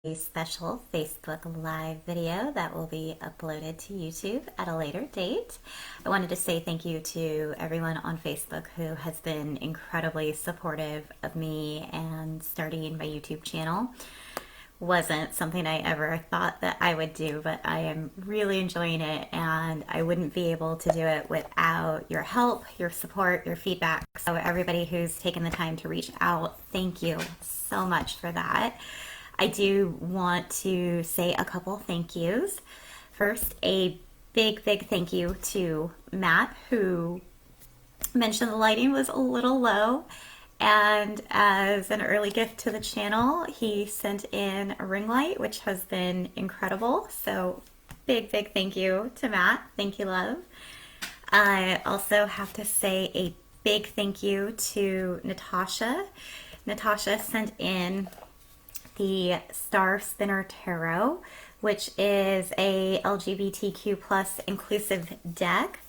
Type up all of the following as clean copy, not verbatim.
A special Facebook Live video that will be uploaded to YouTube at a later date. I wanted to say thank you to everyone on Facebook who has been incredibly supportive of me and starting my YouTube channel. Wasn't something I ever thought that I would do, but I am really enjoying it, and I wouldn't be able to do it without your help, your support, your feedback. So everybody who's taken the time to reach out, thank you so much for that. I do want to say a couple thank yous. First, a big thank you to Matt, who mentioned the lighting was a little low. And as an early gift to the channel, he sent in a ring light, which has been incredible. So big thank you to Matt. Thank you, love. I also have to say a big thank you to Natasha. Natasha sent in the Star Spinner Tarot, which is a LGBTQ plus inclusive deck.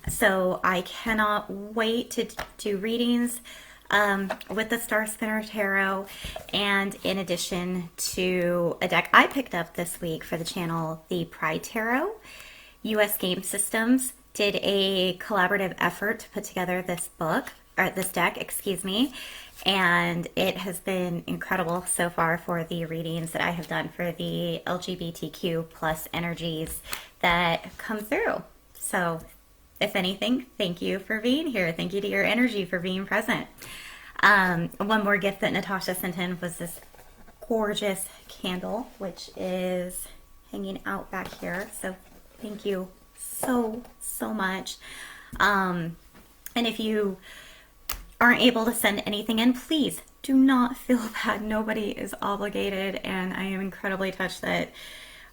So I cannot wait to do readings with the Star Spinner Tarot, and in addition to a deck I picked up this week for the channel, the Pride Tarot. US Game Systems did a collaborative effort to put together this deck, excuse me, and it has been incredible so far for the readings that I have done for the LGBTQ plus energies that come through. So if anything, thank you for being here. Thank you to your energy for being present. One more gift that Natasha sent in was this gorgeous candle, which is hanging out back here. So thank you so much. And if you aren't able to send anything in, please do not feel bad. Nobody is obligated, and I am incredibly touched that,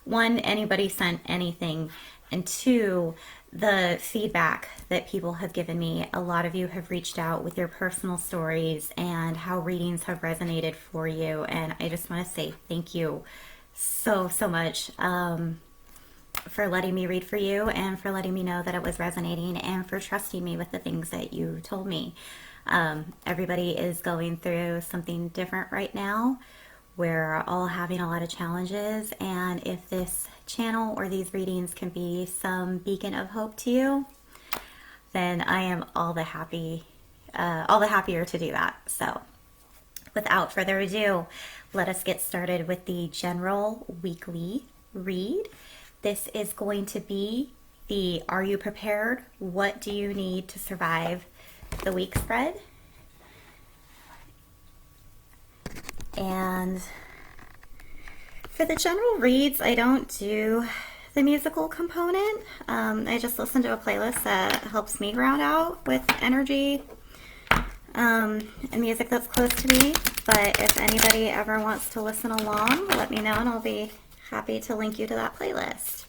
one, anybody sent anything, and two, the feedback that people have given me. A lot of you have reached out with your personal stories and how readings have resonated for you, and I just want to say thank you so much for letting me read for you, and for letting me know that it was resonating, and for trusting me with the things that you told me. Everybody is going through something different right now. We're all having a lot of challenges, and if this channel or these readings can be some beacon of hope to you, then I am all the happier to do that. So without further ado, let us get started with the general weekly read. This is going to be the Are You Prepared? What Do You Need to Survive the Week spread. And for the general reads, I don't do the musical component. I just listen to a playlist that helps me ground out with energy and music that's close to me. But if anybody ever wants to listen along, let me know and I'll be happy to link you to that playlist.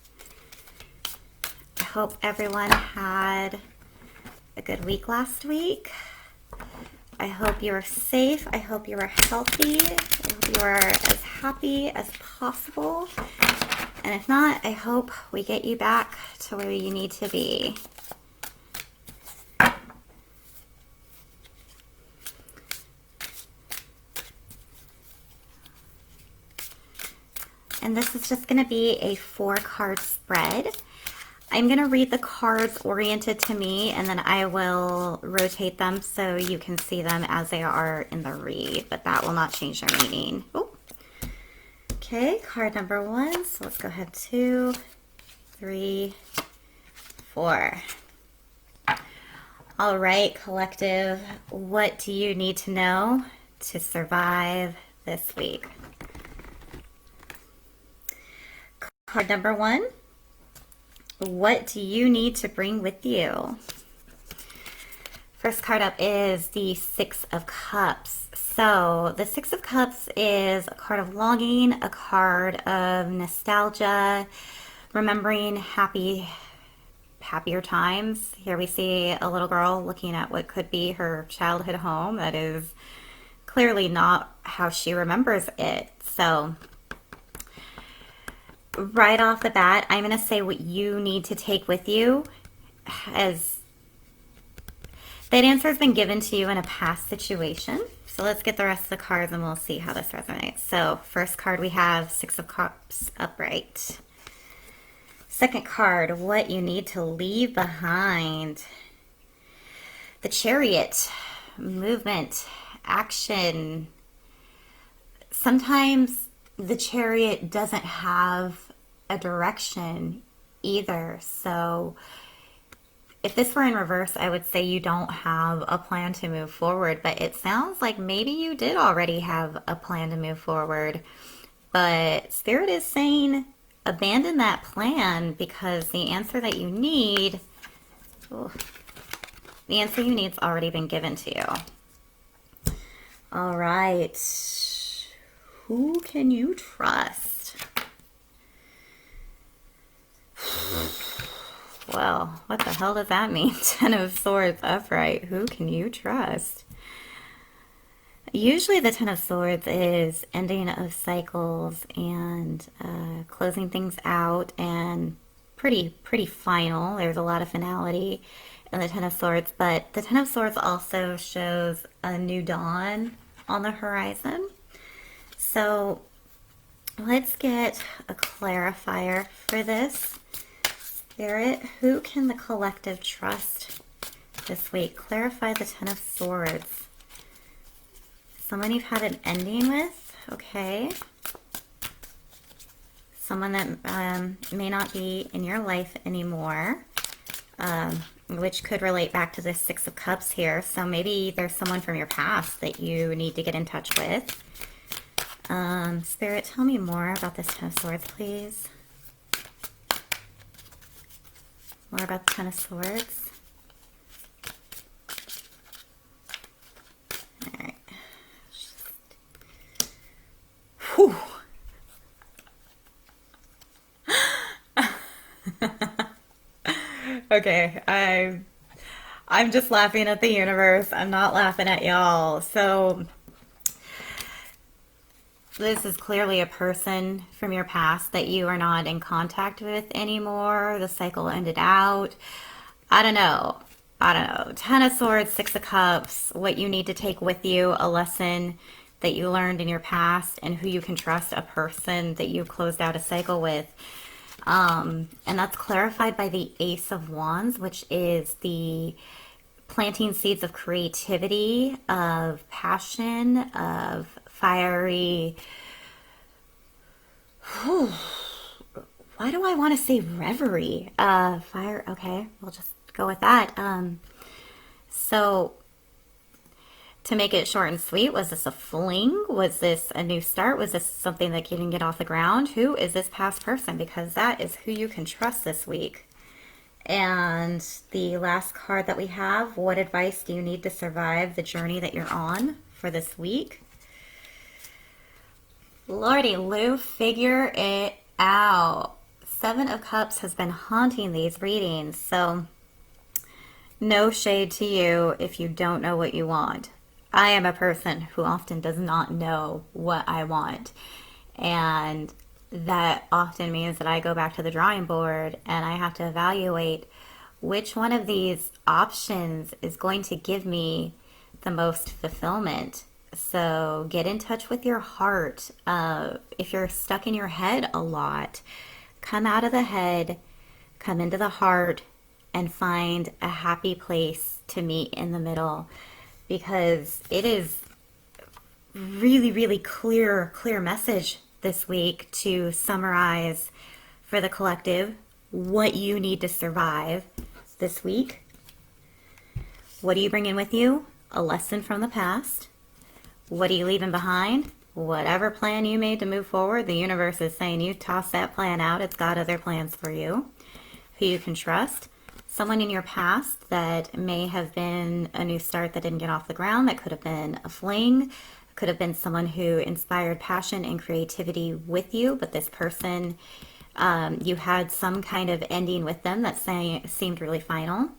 I hope everyone had a good week last week. I hope you are safe. I hope you are healthy. I hope you are as happy as possible. And if not, I hope we get you back to where you need to be. And this is just going to be a 4-card spread. I'm going to read the cards oriented to me, and then I will rotate them so you can see them as they are in the read, but that will not change their meaning. Oh. Okay, card number 1. So let's go ahead. 2, 3, 4. All right, collective, what do you need to know to survive this week? Card number 1. What do you need to bring with you? First card up is the 6 of Cups. So the 6 of Cups is a card of longing, a card of nostalgia, remembering happier times. Here we see a little girl looking at what could be her childhood home that is clearly not how she remembers it. So right off the bat, I'm going to say what you need to take with you, as that answer has been given to you in a past situation. So let's get the rest of the cards and we'll see how this resonates. So first card we have Six of Cups upright. Second card, what you need to leave behind. The Chariot, movement, action. Sometimes the Chariot doesn't have a direction either. So if this were in reverse, I would say you don't have a plan to move forward, but it sounds like maybe you did already have a plan to move forward. But Spirit is saying abandon that plan because the answer that you need, the answer you need has already been given to you. All right. Who can you trust? Well, what the hell does that mean? Ten of Swords upright. Who can you trust? Usually the Ten of Swords is ending of cycles and closing things out and pretty final. There's a lot of finality in the Ten of Swords, but the Ten of Swords also shows a new dawn on the horizon. So let's get a clarifier for this. Spirit, who can the collective trust this week? Clarify the Ten of Swords. Someone you've had an ending with, okay. Someone that may not be in your life anymore, which could relate back to the Six of Cups here. So maybe there's someone from your past that you need to get in touch with. Spirit, tell me more about this Ten of Swords, please. More about the Ten of Swords. All right. Whew. Okay, I'm just laughing at the universe. I'm not laughing at y'all. So this is clearly a person from your past that you are not in contact with anymore. The cycle ended out. I don't know. Ten of Swords, Six of Cups, what you need to take with you, a lesson that you learned in your past, and who you can trust, a person that you closed out a cycle with. And that's clarified by the Ace of Wands, which is the planting seeds of creativity, of passion, of fiery. Why do I want to say reverie? Fire. Okay, we'll just go with that. So to make it short and sweet, was this a fling? Was this a new start? Was this something that you can get off the ground? Who is this past person? Because that is who you can trust this week. And the last card that we have, what advice do you need to survive the journey that you're on for this week? Lordy Lou, figure it out. Seven of Cups has been haunting these readings, so no shade to you if you don't know what you want. I am a person who often does not know what I want, and that often means that I go back to the drawing board and I have to evaluate which one of these options is going to give me the most fulfillment. So get in touch with your heart. If you're stuck in your head a lot, come out of the head, come into the heart, and find a happy place to meet in the middle, because it is really clear message this week to summarize for the collective what you need to survive this week. What are you bringing with you? A lesson from the past. What are you leaving behind? Whatever plan you made to move forward, the universe is saying you toss that plan out. It's got other plans for you. Who you can trust. Someone in your past that may have been a new start that didn't get off the ground. That could have been a fling. Could have been someone who inspired passion and creativity with you. But this person, you had some kind of ending with them that seemed really final.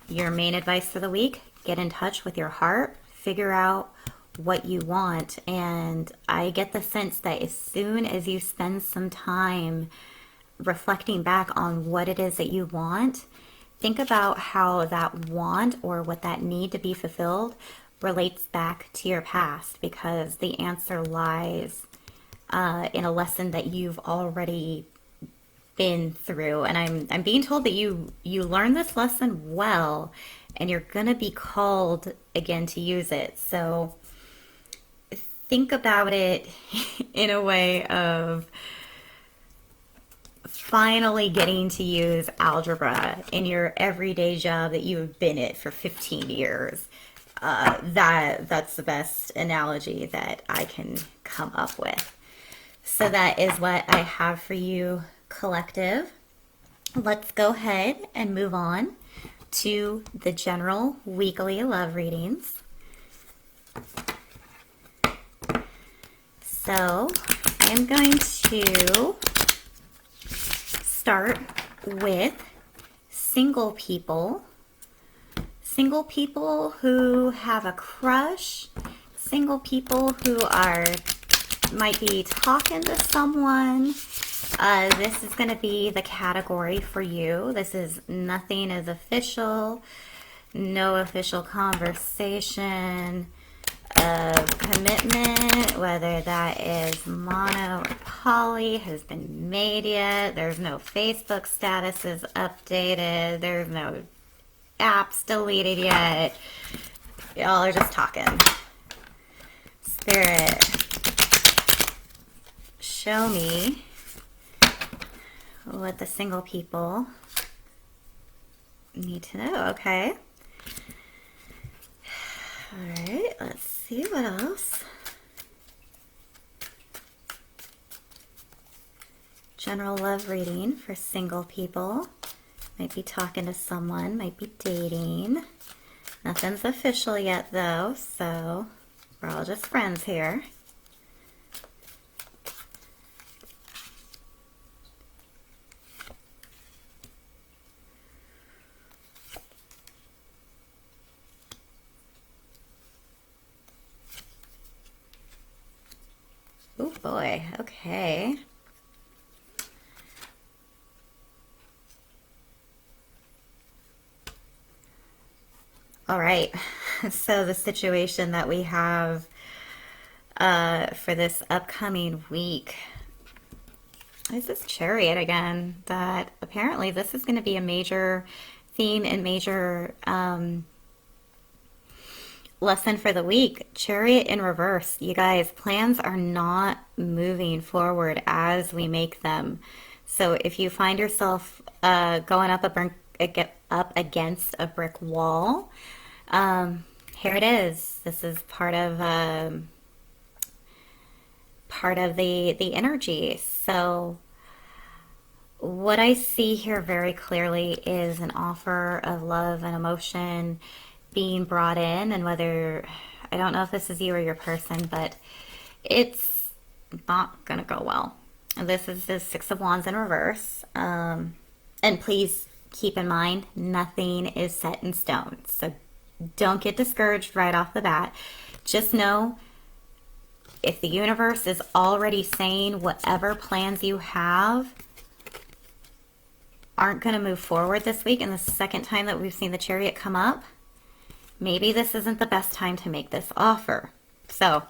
Your main advice for the week, get in touch with your heart. Figure out what you want. And I get the sense that as soon as you spend some time reflecting back on what it is that you want, think about how that want or what that need to be fulfilled relates back to your past, because the answer lies in a lesson that you've already been through. And I'm being told that you learned this lesson well, and you're gonna be called again to use it. So think about it in a way of finally getting to use algebra in your everyday job that you've been at for 15 years. That's the best analogy that I can come up with. So that is what I have for you, collective. Let's go ahead and move on to the general weekly love readings. So I'm going to start with single people who have a crush, single people who might be talking to someone. This is going to be the category for you. This is nothing is official, no official conversation of commitment, whether that is mono or poly, has been made yet. There's no Facebook statuses updated. There's no apps deleted yet. Y'all are just talking. Spirit, show me what the single people need to know. Okay. All right, let's see what else. General love reading for single people. Might be talking to someone, might be dating. Nothing's official yet though, so we're all just friends here. Oh boy, okay. All right, so the situation that we have for this upcoming week is this Chariot again, that apparently this is going to be a major theme and major lesson for the week. Chariot in reverse. You guys, plans are not moving forward as we make them. So if you find yourself going up against a brick wall, here it is. This is part of the energy. So what I see here very clearly is an offer of love and emotion being brought in, and whether, I don't know if this is you or your person, but it's not gonna go well. And this is the Six of Wands in reverse. And please keep in mind, nothing is set in stone. So don't get discouraged right off the bat. Just know, if the universe is already saying whatever plans you have aren't going to move forward this week, and the second time that we've seen the Chariot come up, maybe this isn't the best time to make this offer. So,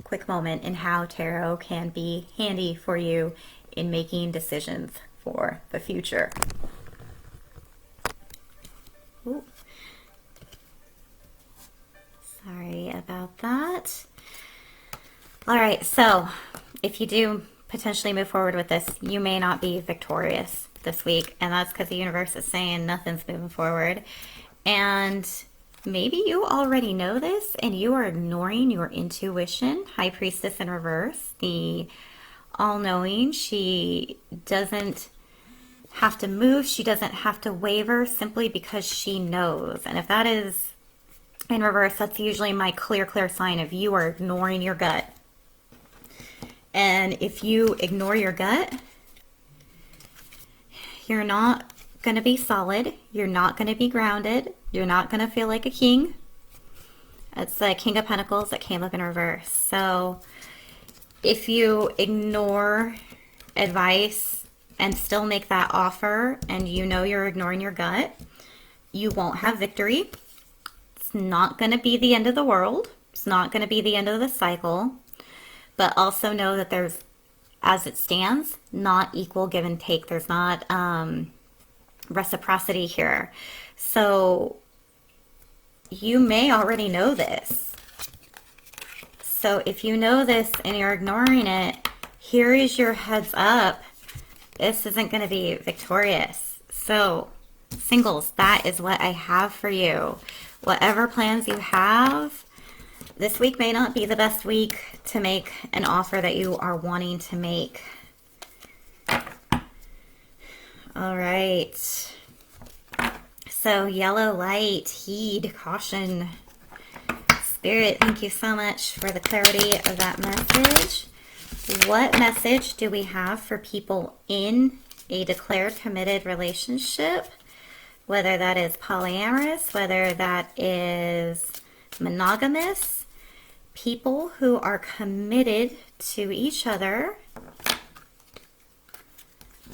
quick moment in how tarot can be handy for you in making decisions for the future. Ooh. Sorry about that. All right, so if you do potentially move forward with this, you may not be victorious this week, and that's because the universe is saying nothing's moving forward. And maybe you already know this and you are ignoring your intuition. High Priestess in reverse, the all-knowing. She doesn't have to move, she doesn't have to waver, simply because she knows. And if that is in reverse, that's usually my clear sign of you are ignoring your gut. And if you ignore your gut, you're not going to be solid. You're not going to be grounded. You're not going to feel like a king. It's the King of Pentacles that came up in reverse. So if you ignore advice and still make that offer, and you know you're ignoring your gut, you won't have victory. It's not going to be the end of the world. It's not going to be the end of the cycle. But also know that there's, as it stands, not equal give and take. There's not reciprocity here. So you may already know this. So if you know this and you're ignoring it, here is your heads up. This isn't going to be victorious. So singles, that is what I have for you. Whatever plans you have, this week may not be the best week to make an offer that you are wanting to make. All right. So yellow light, heed, caution. Spirit, thank you so much for the clarity of that message. What message do we have for people in a declared committed relationship? Whether that is polyamorous, whether that is monogamous, people who are committed to each other.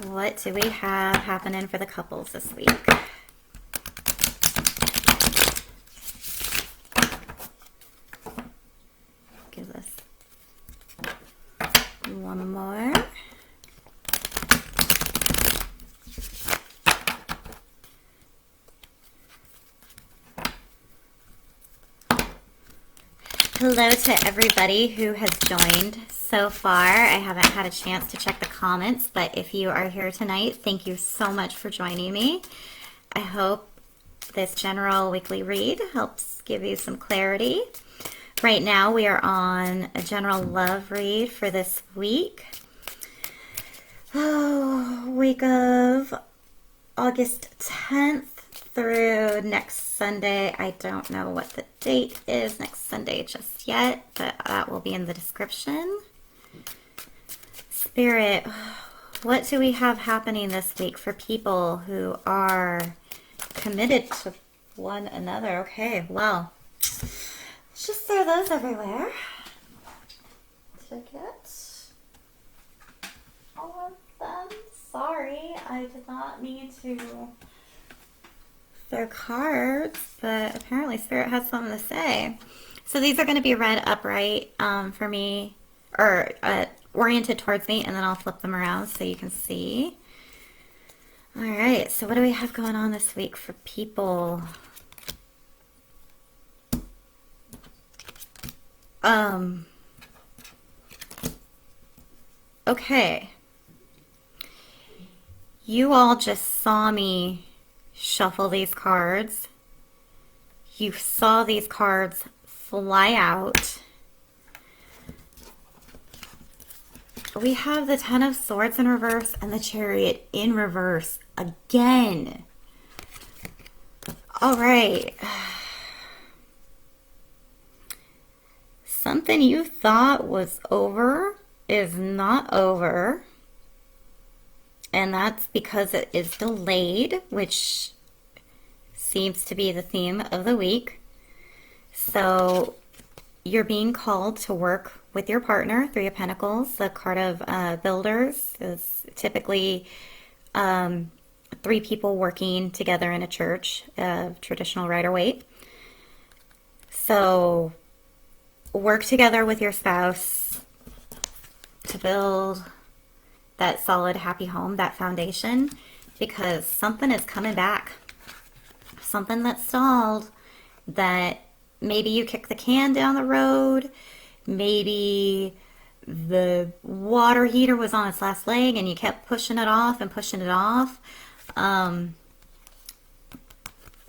What do we have happening for the couples this week? Give us one more. Hello to everybody who has joined so far. I haven't had a chance to check the comments, but if you are here tonight, thank you so much for joining me. I hope this general weekly read helps give you some clarity. Right now we are on a general love read for this week. Week of August 10th through next Sunday. I don't know what the date is next Sunday just yet, but that will be in the description. Spirit, what do we have happening this week for people who are committed to one another? Okay, well, let's just throw those everywhere. Ticket. All of them. Sorry, I did not mean to throw cards, but apparently Spirit has something to say. So these are going to be read upright for me, or oriented towards me, and then I'll flip them around so you can see. All right, so what do we have going on this week for people? Okay. You all just saw me shuffle these cards. You saw these cards fly out. We have the Ten of Swords in reverse and the Chariot in reverse again. All right. Something you thought was over is not over. And that's because it is delayed, which seems to be the theme of the week. So you're being called to work with your partner. Three of Pentacles, the card of builders, is typically three people working together in a church, traditional Rider-Waite. So work together with your spouse to build that solid, happy home, that foundation, because something is coming back. Something that stalled, that maybe you kicked the can down the road, maybe the water heater was on its last leg and you kept pushing it off and pushing it off.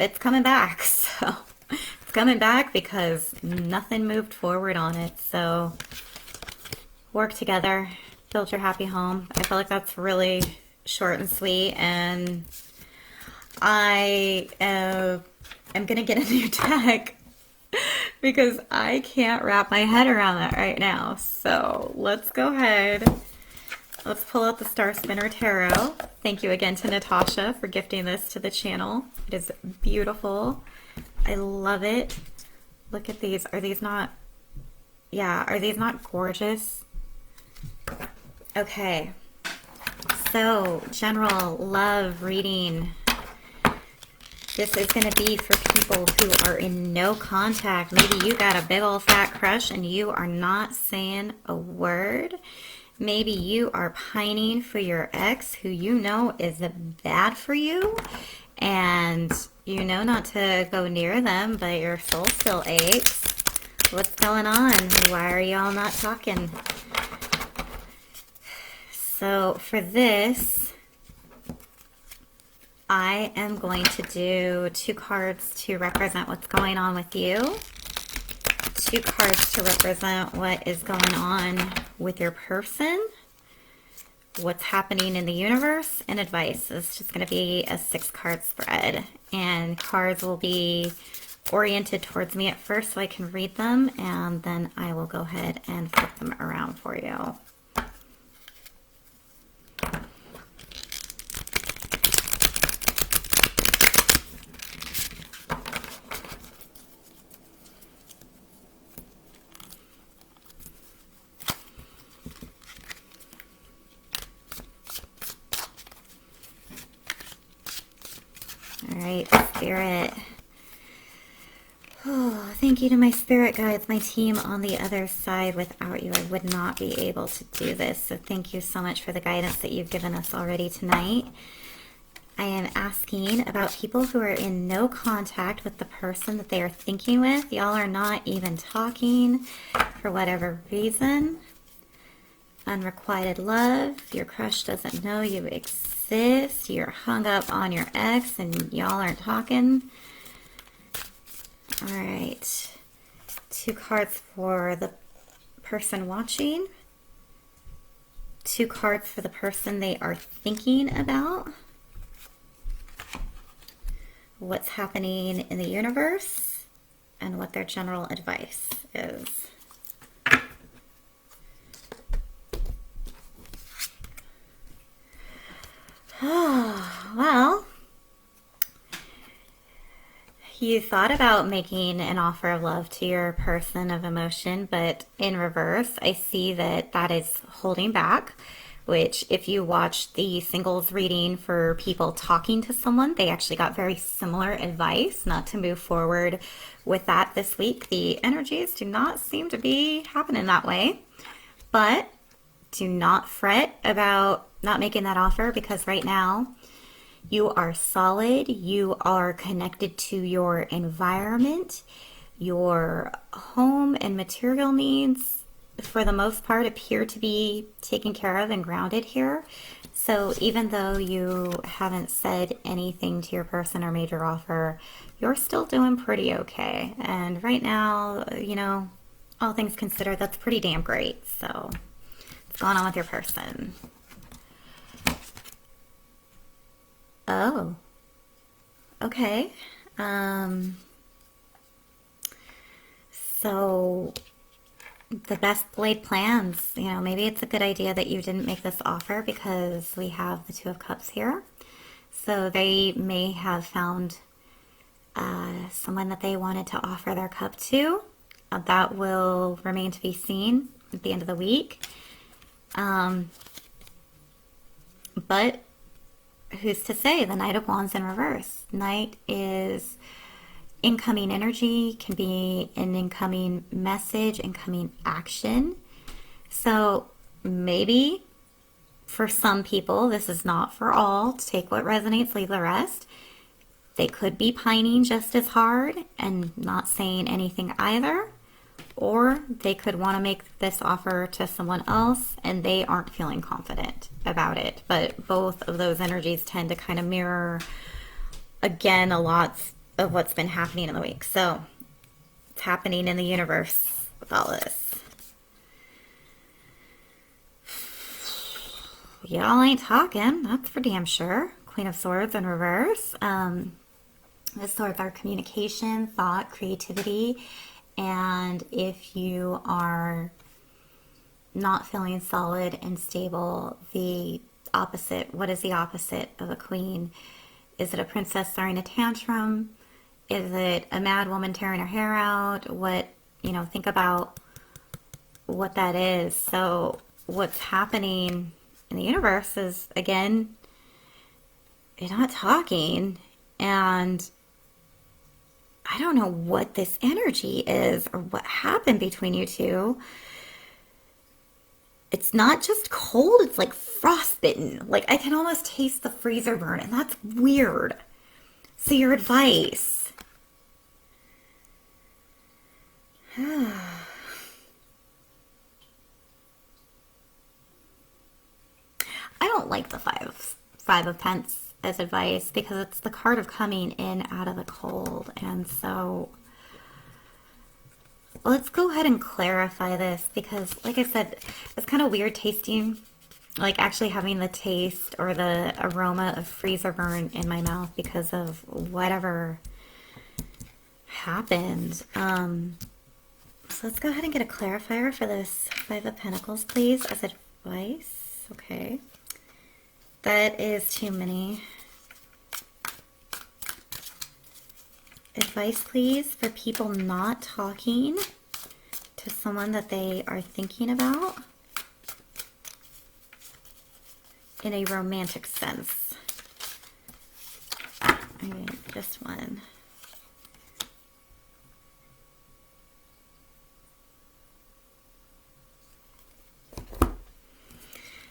It's coming back. So it's coming back because nothing moved forward on it. So work together. Build your happy home. I feel like that's really short and sweet, and I am going to get a new deck because I can't wrap my head around that right now. So let's go ahead. Let's pull out the Star Spinner Tarot. Thank you again to Natasha for gifting this to the channel. It is beautiful. I love it. Look at these. Are these not, yeah, are these not gorgeous? Okay, so general love reading This is going to be for people who are in no contact. Maybe you got a big old fat crush and you are not saying a word. Maybe you are pining for your ex who you know is bad for you and you know not to go near them, but your soul still aches. What's going on? Why are y'all not talking? So for this, I am going to do 2 cards to represent what's going on with you. 2 cards to represent what is going on with your person, what's happening in the universe, and advice. It's just going to be a 6-card spread, and cards will be oriented towards me at first so I can read them, and then I will go ahead and flip them around for you. All right, Spirit. Oh, thank you to my spirit guides, my team on the other side. Without you, I would not be able to do this. So thank you so much for the guidance that you've given us already tonight. I am asking about people who are in no contact with the person that they are thinking with. Y'all are not even talking for whatever reason. Unrequited love. Your crush doesn't know you exist. You're hung up on your ex and y'all aren't talking. All right. 2 cards for the person watching. 2 cards for the person they are thinking about. What's happening in the universe and what their general advice is. Oh, well, you thought about making an offer of love to your person of emotion, but in reverse, I see that that is holding back, which if you watch the singles reading for people talking to someone, they actually got very similar advice not to move forward with that this week. The energies do not seem to be happening that way, but do not fret about not making that offer, because right now you are solid, you are connected to your environment, your home and material needs for the most part appear to be taken care of and grounded here. So even though you haven't said anything to your person or made your offer, you're still doing pretty okay. And right now, you know, all things considered, that's pretty damn great. So what's going on with your person? Oh, okay. So the best laid plans, you know, maybe it's a good idea that you didn't make this offer because we have the 2 of Cups here. So they may have found someone that they wanted to offer their cup to. That will remain to be seen at the end of the week. But who's to say? The Knight of Wands in reverse. Knight is incoming energy, can be an incoming message, incoming action. So maybe for some people, this is not for all. Take what resonates, leave the rest. They could be pining just as hard and not saying anything either. Or they could want to make this offer to someone else and they aren't feeling confident about it. But both of those energies tend to kind of mirror, again, a lot of what's been happening in the week. So it's happening in the universe with all this. Y'all ain't talking, that's for damn sure. Queen of Swords in reverse. The swords are communication, thought, creativity. And if you are not feeling solid and stable, the opposite, what is the opposite of a queen? Is it a princess throwing a tantrum? Is it a mad woman tearing her hair out? What, you know, think about what that is. So what's happening in the universe is, again, you're not talking, and I don't know what this energy is or what happened between you two. It's not just cold, it's like frostbitten. Like I can almost taste the freezer burn, and that's weird. So your advice. I don't like the five of pence as advice because it's the card of coming in out of the cold. And so let's go ahead and clarify this because, like I said, it's kind of weird tasting, like actually having the taste or the aroma of freezer burn in my mouth because of whatever happened. So let's go ahead and get a clarifier for this Five of Pentacles, please, as advice. Okay. That is too many. Advice, please, for people not talking to someone that they are thinking about in a romantic sense. I mean, just one.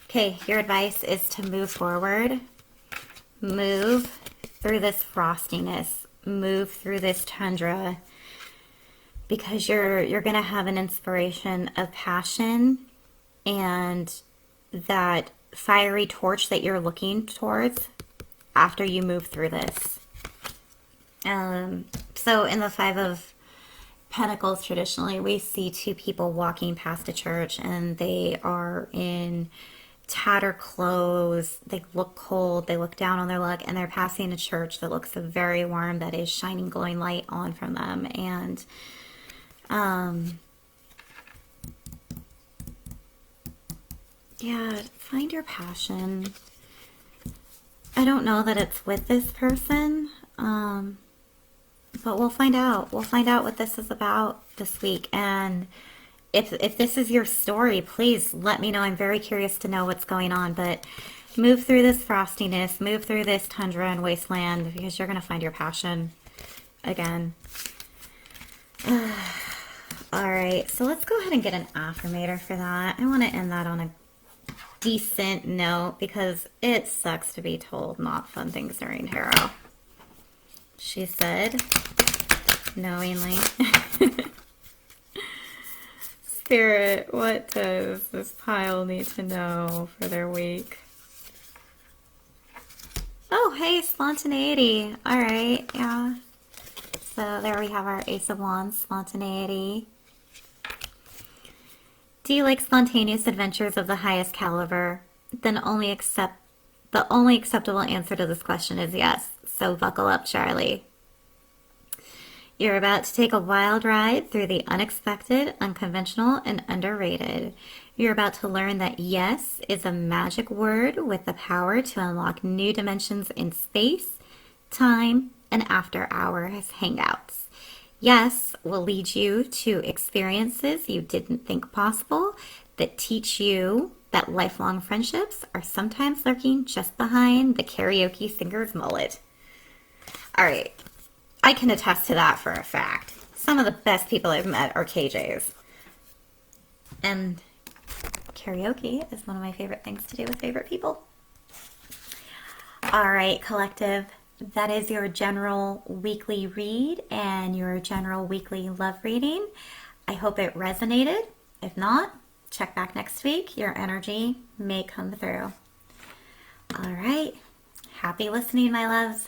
Okay, your advice is to move forward, move through this frostiness, move through this tundra, because you're going to have an inspiration of passion and that fiery torch that you're looking towards after you move through this. So in the Five of Pentacles, traditionally, we see two people walking past a church and they are in tattered clothes, they look cold, they look down on their luck, and they're passing a church that looks very warm, that is shining glowing light on from them. And yeah, find your passion. I don't know that it's with this person, but we'll find out. We'll find out what this is about this week. And if this is your story, please let me know. I'm very curious to know what's going on. But move through this frostiness, move through this tundra and wasteland, because you're going to find your passion again. All right, so let's go ahead and get an affirmator for that. I want to end that on a decent note because it sucks to be told not fun things during tarot. She said, knowingly. Spirit, what does this pile need to know for their week? Oh, hey, spontaneity. All right, yeah. So there we have our Ace of Wands, spontaneity. Do you like spontaneous adventures of the highest caliber? Then the only acceptable answer to this question is yes. So buckle up, Charlie. You're about to take a wild ride through the unexpected, unconventional, and underrated. You're about to learn that yes is a magic word with the power to unlock new dimensions in space, time, and after-hours hangouts. Yes will lead you to experiences you didn't think possible that teach you that lifelong friendships are sometimes lurking just behind the karaoke singer's mullet. All right. I can attest to that for a fact. Some of the best people I've met are KJs. And karaoke is one of my favorite things to do with favorite people. All right, collective. That is your general weekly read and your general weekly love reading. I hope it resonated. If not, check back next week. Your energy may come through. All right. Happy listening, my loves.